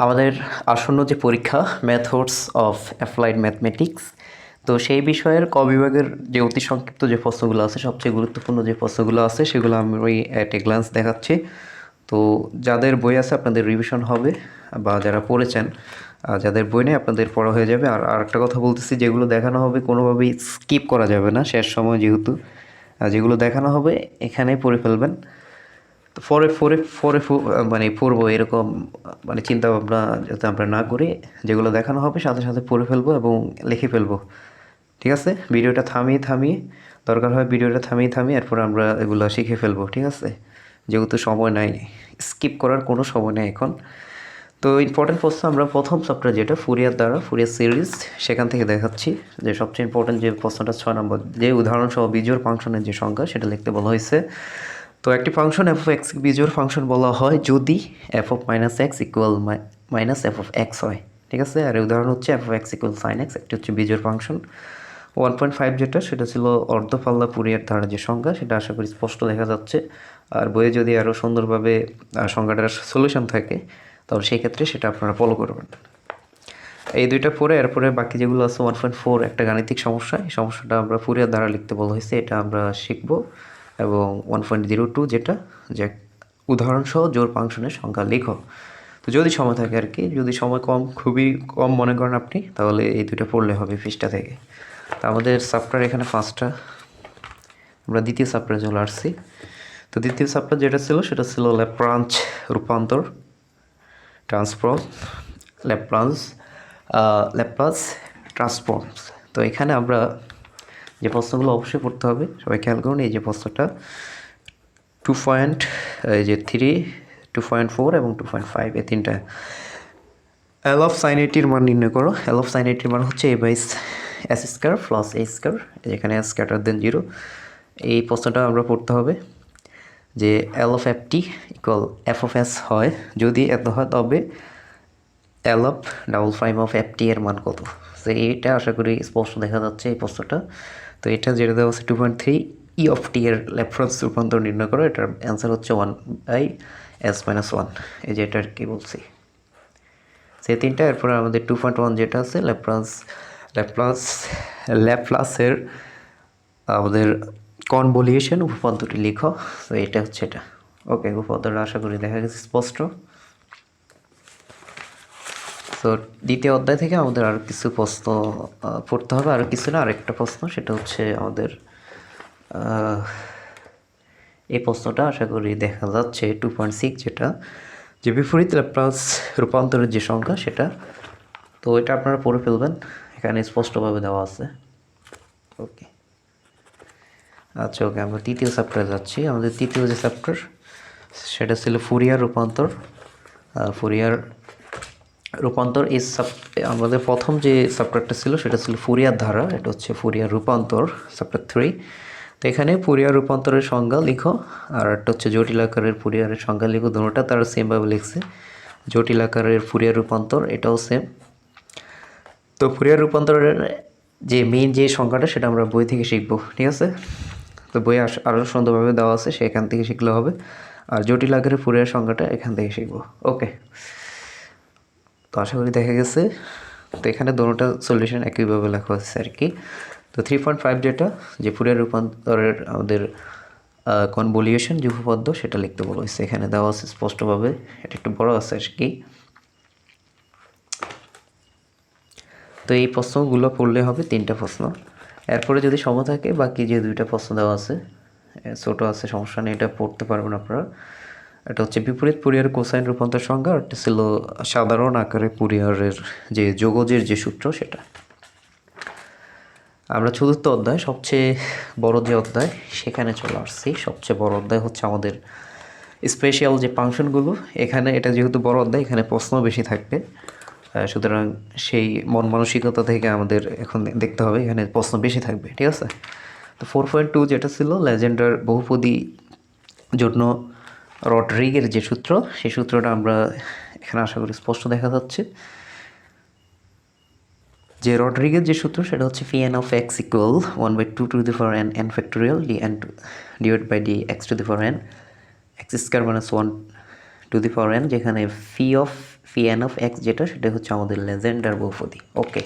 আমাদের আসন্ন যে পরীক্ষা মেথডস অফ অ্যাপ্লাইড ম্যাথমেটিক্স, তো সেই বিষয়ের ক বিভাগের যে অতি সংক্ষিপ্ত যে প্রশ্নগুলো আছে, সবচেয়ে গুরুত্বপূর্ণ যে প্রশ্নগুলো আছে সেগুলো আমি অ্যাট এ গ্লান্স দেখাচ্ছি। তো যাদের বই আছে আপনাদের রিভিশন হবে, বা যারা পড়েছেন, যাদের বই নেই আপনাদের পড়া হয়ে যাবে। আর একটা কথা বলতেছি, যেগুলো দেখানো হবে কোনোভাবেই স্কিপ করা যাবে না, শেষ সময় যেহেতু যেগুলো দেখানো হবে এখানেই পড়ে ফেলবেন। তো পরে পরে পরে মানে পড়বো এরকম মানে চিন্তা ভাবনা যাতে আমরা না করি, যেগুলো দেখানো হবে সাথে সাথে পড়ে ফেলবো এবং লিখে ফেলবো। ঠিক আছে, ভিডিওটা থামিয়ে থামিয়ে দরকার হয় ভিডিওটা থামিয়ে থামিয়ে এরপর আমরা এগুলো শিখে ফেলবো। ঠিক আছে, যেহেতু সময় নাই, স্কিপ করার কোনো সময় নেই এখন। তো ইম্পর্টেন্ট প্রশ্ন আমরা প্রথম চ্যাপ্টার যেটা ফুরিয়ার দ্বারা ফুরিয়ার সিরিজ, সেখান থেকে দেখাচ্ছি যে সবচেয়ে ইম্পর্টেন্ট যে প্রশ্নটা 6 নম্বর, যে উদাহরণসহ বিজোড় ফাংশনের যে সংখ্যা সেটা লিখতে বলা হয়েছে। তো একটি ফাংশন এফ অফ এক্স বিজোড় ফাংশন বলা হয় যদি f of minus x equal minus f of x হয়। ঠিক আছে, আর উদাহরণ হচ্ছে f of x equal sine x, একটি হচ্ছে বিজোড় ফাংশন। 1.5 যেটা সেটা ছিল অর্ধপাল্লা ফুরিয়ার ধারা যে সংখ্যা, সেটা আশা করি স্পষ্ট দেখা যাচ্ছে। আর বইয়ে যদি আরও সুন্দরভাবে সংখ্যাটার সলিউশন থাকে তাহলে সেই ক্ষেত্রে সেটা আপনারা ফলো করবেন। এই দুইটা পরে এরপরে বাকি যেগুলো আছে 1.4 একটা গাণিতিক সমস্যা, এই সমস্যাটা আমরা ফুরিয়ার দ্বারা লিখতে বলা হয়েছে, এটা আমরা শিখব। এবং 1.02 যেটা যে উদাহরণসহ জোড় ফাংশনের সংখ্যা লিখো। তো যদি সময় থাকে আর কি, যদি সময় কম খুবই কম মনে করেন আপনি, তাহলে এই দুটো পড়লে হবে পৃষ্ঠা থেকে। তো আমাদের চ্যাপ্টার এখানে 5টা, আমরা দ্বিতীয় চ্যাপ্টারে চলে আসছি। তো দ্বিতীয় চ্যাপ্টার যেটা ছিল সেটা ছিল ল্যাপ্লান্স রূপান্তর, ট্রান্সফর্ম, ল্যাপ্লান্স ল্যাপ্লাস ট্রান্সফর্মস। তো এখানে আমরা যে প্রশ্নগুলো অবশ্যই পড়তে হবে, সবাই খেয়াল করুন। এই যে প্রশ্নটা 2.3, 2.4 এবং 2.5 এই তিনটা। এল অফ সাইন এইটির মান নির্ণয় করো। এল অফ সাইন এইটির মান হচ্ছে A by S square plus A square, যেখানে এস গ্রেটার দেন 0। এই প্রশ্নটা আমরা পড়তে হবে যে L of F T equal F of S হয়, যদি এত হয় তবে L of double prime of F T এর মান কত। তো এইটা আশা করি স্পষ্ট দেখা যাচ্ছে এই প্রশ্নটা। তো এটা যেটা দেওয়া হচ্ছে 2.3 ই অফ টি এর ল্যাপ্লাস রূপান্তর নির্ণয় করো, এটার অ্যান্সার হচ্ছে 1/s-1। এই যে এটা আর কি বলছি সেই তিনটা। এরপরে আমাদের 2.1 যেটা আছে ল্যাপ্লাস ল্যাপ্লাসের আমাদের কনভলিউশন উপপাদ্যটি লিখো। তো এটা হচ্ছে এটা। ওকে, উপপাদ্যটা আশা করি দেখা গেছে স্পষ্ট। তো দ্বিতীয় অধ্যায় থেকে আমাদের আরও কিছু প্রশ্ন পড়তে হবে, আরও কিছু না, আরেকটা প্রশ্ন, সেটা হচ্ছে আমাদের এই প্রশ্নটা আশা করি দেখা যাচ্ছে 2.6 যেটা, যে বিপরীত ল্যাপ্লাস রূপান্তরের যে সংখ্যা সেটা। তো এটা আপনারা পড়ে ফেলবেন, এখানে স্পষ্টভাবে দেওয়া আছে। ওকে, আচ্ছা ওকে, আমরা তৃতীয় চ্যাপ্টারে যাচ্ছি। আমাদের তৃতীয় যে চ্যাপ্টার সেটা ছিল ফুরিয়ার রূপান্তর। ফুরিয়ার রূপান্তর এই আমাদের প্রথম যে চ্যাপ্টারটা ছিল সেটা ছিল ফুরিয়ার ধারা, এটা হচ্ছে ফুরিয়ার রূপান্তর চ্যাপ্টার 3। তো এখানে ফুরিয়ার রূপান্তরের সংজ্ঞা লিখো, আর একটা হচ্ছে জটিল আকারের ফুরিয়ারের সংজ্ঞা লিখো। দুটোটা তারা সেমভাবে লিখছে। জটিল আকারের ফুরিয়ার রূপান্তর এটাও সেম। তো ফুরিয়ার রূপান্তরের যে মেইন যে সংখ্যাটা সেটা আমরা বই থেকে শিখবো। ঠিক আছে, তো বই আরও সুন্দরভাবে দেওয়া আছে, সেখান থেকে শিখলে হবে। আর জটিল আকারের ফুরিয়ার সংখ্যাটা এখান থেকে শিখবো। ওকে, তো আশা করি দেখা গেছে। তো এখানে দুটোটা সলিউশন একইভাবে লেখা হচ্ছে আর কি। তো 3.5 যেটা, যে ফুরিয়ার রূপান্তরের আমাদের কনভলিউশন যে উপপাদ্য সেটা লিখতে বলা হয়েছে, এখানে দেওয়া আছে স্পষ্টভাবে। এটা একটু বড় আছে আর কি। তো এই প্রশ্নগুলো পড়লে হবে 3টা প্রশ্ন। এরপরে যদি সময় থাকে বাকি যে 2টা প্রশ্ন দেওয়া আছে ছোটো আছে, সমস্যা নেই, এটা পড়তে পারবেন আপনারা। এটা হচ্ছে বিপরীত ফুরিয়ার কোসাইন রূপান্তর সংখ্যা, আর এটা ছিল সাধারণ আকারে ফুরিয়ারের যে যোগজের যে সূত্র সেটা। আমরা চতুর্থ অধ্যায় সবচেয়ে বড় যে অধ্যায় সেখানে চলে আসছি। সবচেয়ে বড় অধ্যায় হচ্ছে আমাদের স্পেশাল যে ফাংশনগুলো। এখানে এটা যেহেতু বড় অধ্যায়, এখানে প্রশ্ন বেশি থাকবে, সুতরাং সেই মন মানসিকতা থেকে আমাদের এখন দেখতে হবে, এখানে প্রশ্ন বেশি থাকবে। ঠিক আছে, তো 4.2 যেটা ছিল লেজেন্ডার বহুপদী জন্য রডরিগের যে সূত্র, সেই সূত্রটা আমরা এখানে আশা করি স্পষ্ট দেখা যাচ্ছে। যে রডরিগের যে সূত্র সেটা হচ্ছে phi N of x equal 1/2 to the power N factorial D N divide by D X to the power N X square minus 1 to the power N, যেখানে ফি এন অফ এক্স যেটা, সেটা হচ্ছে আমাদের Legendre বহুপদী। ওকে,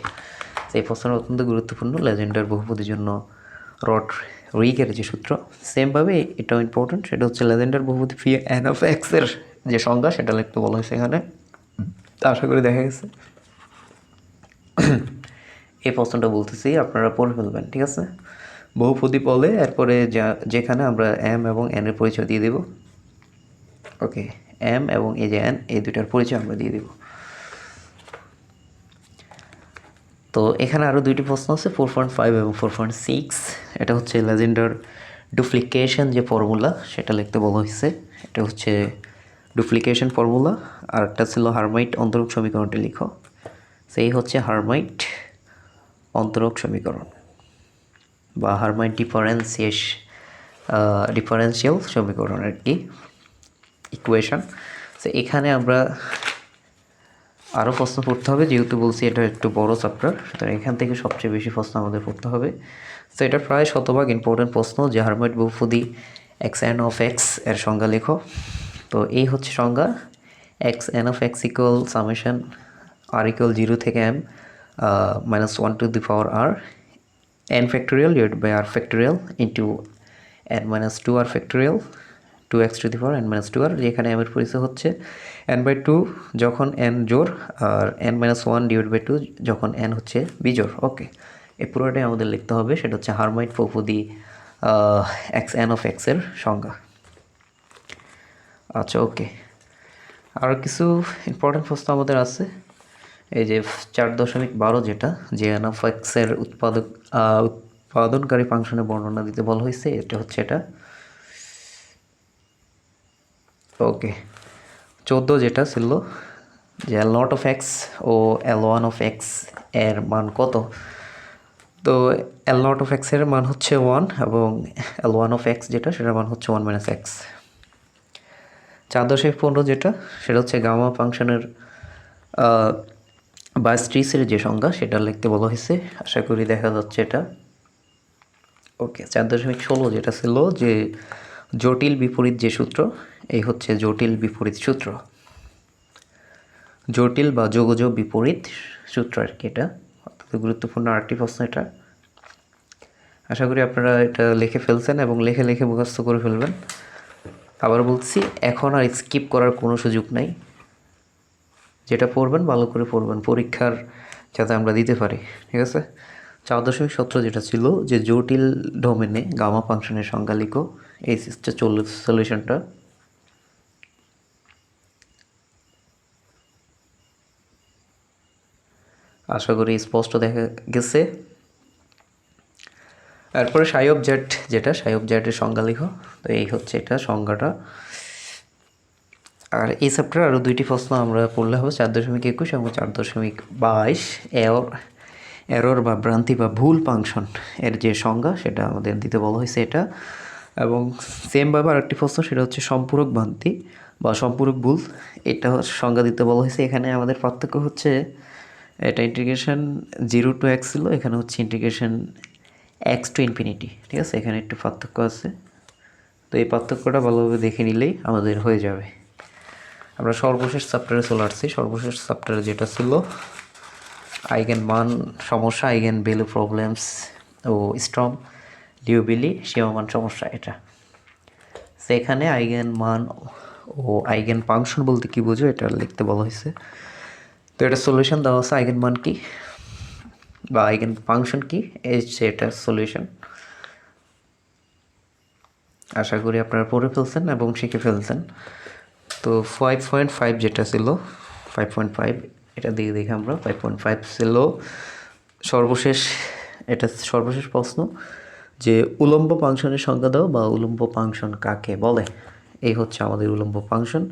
এই প্রশ্নটা অত্যন্ত গুরুত্বপূর্ণ। লেজেন্ডার বহুপদীর জন্য রডরিগের যে সূত্র, সেমভাবে এটাও ইম্পর্টেন্ট, সেটা হচ্ছে লেজেন্ডার বহুপদী ফি এন অফ এক্সের যে সংজ্ঞা সেটা লিখতে বলা হয়েছে এখানে। আশা করি দেখা গেছে। এই প্রশ্নটা বলতেছি, আপনারা পড়ে ফেলবেন, ঠিক আছে? বহুপদী বলে এরপরে যেখানে আমরা এম এবং এন এর পরিচয় দিয়ে দেব। ওকে, এম এবং এই যে এন, এই দুইটার পরিচয় আমরা দিয়ে দেব। তো এখানে আরও দুইটি প্রশ্ন আছে, 4.5 এবং 4.6। এটা হচ্ছে লেজেন্ডার ডুপ্লিকেশন যে ফর্মুলা সেটা লিখতে বলা হয়েছে। এটা হচ্ছে ডুপ্লিকেশন ফর্মুলা। আর একটা ছিল হারমাইট অন্তরক সমীকরণটি লিখো। সেই হচ্ছে হারমাইট অন্তরক সমীকরণ বা হারমাইট ডিফারেন্সিয়াল সমীকরণ আর কি, ইকুয়েশন। তো এখানে আমরা আরও প্রশ্ন পড়তে হবে, যেহেতু বলছি এটা একটু বড় চ্যাপ্টার, সুতরাং এখান থেকে সবচেয়ে বেশি প্রশ্ন আমাদের পড়তে হবে। তো এটা প্রায় শতভাগ ইম্পর্টেন্ট প্রশ্ন, যে হারমাইট বহুপদী এক্স এন অফ এক্স এর সংজ্ঞা লেখো। তো এই হচ্ছে সংজ্ঞা, x n of x equal summation r equal 0 থেকে m -1 to the power r n factorial divided by r factorial into n minus 2r factorial 2x to the power n minus 2r, যেখানে m এর পরিচয় হচ্ছে n/2 যখন n জোড় আর n minus 1 divided by 2 যখন n হচ্ছে বিজোড়। ওকে, এই পুরোটাই আমাদের লিখতে হবে। সেটা হচ্ছে হারমাইট বহুপদী এক্স এন অফ এক্স এর সংজ্ঞা। আচ্ছা, ওকে, আরও কিছু ইম্পর্টেন্ট প্রশ্ন আমাদের আছে। এই যে 4.12 যেটা, যে এন অফ এক্সের উৎপাদনকারী ফাংশনের বর্ণনা দিতে বলা হয়েছে, এটা হচ্ছে এটা। ওকে, 14 যেটা ছিল যে এল নট অফ এক্স ও এল ওয়ান অফ এক্স এর মান কত। তো এল নট অফ এক্স এর মান হচ্ছে 1 এবং এল ওয়ান অফ এক্স যেটা, সেটার মান হচ্ছে 1 - x। 4.15 যেটা, সেটা হচ্ছে গামা ফাংশনের বা স্ট্রিসের যে সংজ্ঞা সেটা লিখতে বলা হয়েছে। আশা করি দেখা যাচ্ছে এটা। ওকে, 4.16 যেটা ছিল যে জটিল বিপরীত যে সূত্র, এই হচ্ছে জটিল বিপরীত সূত্র, জটিল বা যোগযোগ বিপরীত সূত্র আর কি। এটা অত্যন্ত গুরুত্বপূর্ণ আরেকটি প্রশ্ন এটা। আশা করি আপনারা এটা লিখে ফেলছেন এবং লিখে লিখে মুখস্থ করে ফেলবেন। আবার বলছি, এখন আর স্কিপ করার কোনো সুযোগ নাই। যেটা পড়বেন ভালো করে পড়বেন, পরীক্ষার যাতে আমরা দিতে পারি, ঠিক আছে? 4.17 যেটা ছিল যে জটিল ডোমেনে গামা ফাংশনের সংজ্ঞা লিখো। এই সলিউশনটা আশা করি স্পষ্ট দেখা গেছে। তারপরে সাই অফ জেড যেটা, সাই অফ জেডের সংজ্ঞা লিখো। তো এই হচ্ছে এটা সংজ্ঞাটা। আর এই চ্যাপ্টারে আরও দুইটি প্রশ্ন আমরা পড়লে হবে, 4.21 এবং 4.22। এরর বা ভ্রান্তি বা ভুল ফাংশন এর যে সংজ্ঞা সেটা আমাদের দিতে বলা হয়েছে এটা। এবং সেমভাবে আরেকটি প্রশ্ন, সেটা হচ্ছে সম্পূরক ভ্রান্তি বা সম্পূরক ভুল, এটা সংজ্ঞা দিতে বলা হয়েছে। এখানে আমাদের পার্থক্য হচ্ছে, এটা ইন্টিগ্রেশন 0 to x ছিল, এখানে হচ্ছে ইন্টিগ্রেশন x to ইনফিনিটি, ঠিক আছে? এখানে একটু পার্থক্য আছে। তো এই পার্থক্যটা ভালোভাবে দেখে নিলেই আমাদের হয়ে যাবে। আমরা সর্বশেষ চ্যাপ্টারে চলে আসছি। সর্বশেষ চ্যাপ্টারে যেটা ছিল আইগেন মান সমস্যা, আইগেন ভ্যালু প্রবলেমস ও স্ট্রম লিউবিলি সীমামান সমস্যা। এটা সেখানে আইগেন মান ও আইগেন ফাংশন বলতে কী বোঝো এটা লিখতে বলা হয়েছে। তো এটা সলিউশন দেওয়া আছে, আইগেন মান কি বা আইগেন ফাংশন কি, এই এটা সলিউশন। আশা করি আপনারা পড়ে ফেলছেন এবং শিখে ফেলছেন। তো 5.5 যেটা ছিল, 5.5 এটা দিয়ে দেখি আমরা। 5.5 ছিল সর্বশেষ, এটা সর্বশেষ প্রশ্ন যে উলম্ব ফাংশনের সংজ্ঞা দাও বা উলম্ব ফাংশন কাকে বলে। এই হচ্ছে আমাদের উলম্ব ফাংশন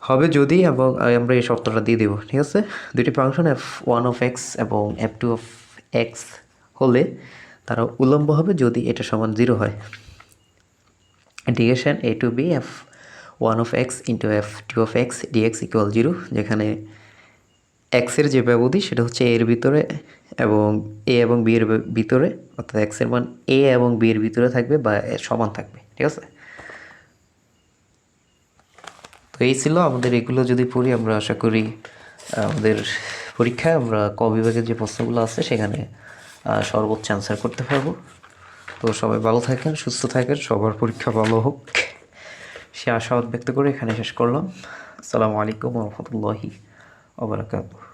হবে যদি, এবং আমরা এই শর্তটা দিয়ে দেবো, ঠিক আছে? দুইটি ফাংশন f1 অফ এক্স এবং f2 অফ এক্স হলে তারা উলম্ব হবে যদি এটা সমান 0 হয়। Integration a to b f1 of x into f2 of x dx equal 0, যেখানে এক্সের যে ব্যবধি সেটা হচ্ছে এর ভিতরে এবং এ এবং বি এর ভিতরে, অর্থাৎ এক্সের মান এ এবং বি এর ভিতরে থাকবে বা সমান থাকবে, ঠিক আছে? তো এই ছিল আমাদের, এগুলো যদি পড়ি আমরা আশা করি আমাদের পরীক্ষায় আমরা ক বিভাগের যে প্রশ্নগুলো আছে সেখানে সর্বোচ্চ অ্যান্সার করতে পারবো। তো সবাই ভালো থাকেন, সুস্থ থাকেন, সবার পরীক্ষা ভালো হোক, সে আশাবাদ ব্যক্ত করে এখানে শেষ করলাম। আসসালামু আলাইকুম ওয়া রাহমাতুল্লাহি ওয়া বারাকাতুহু।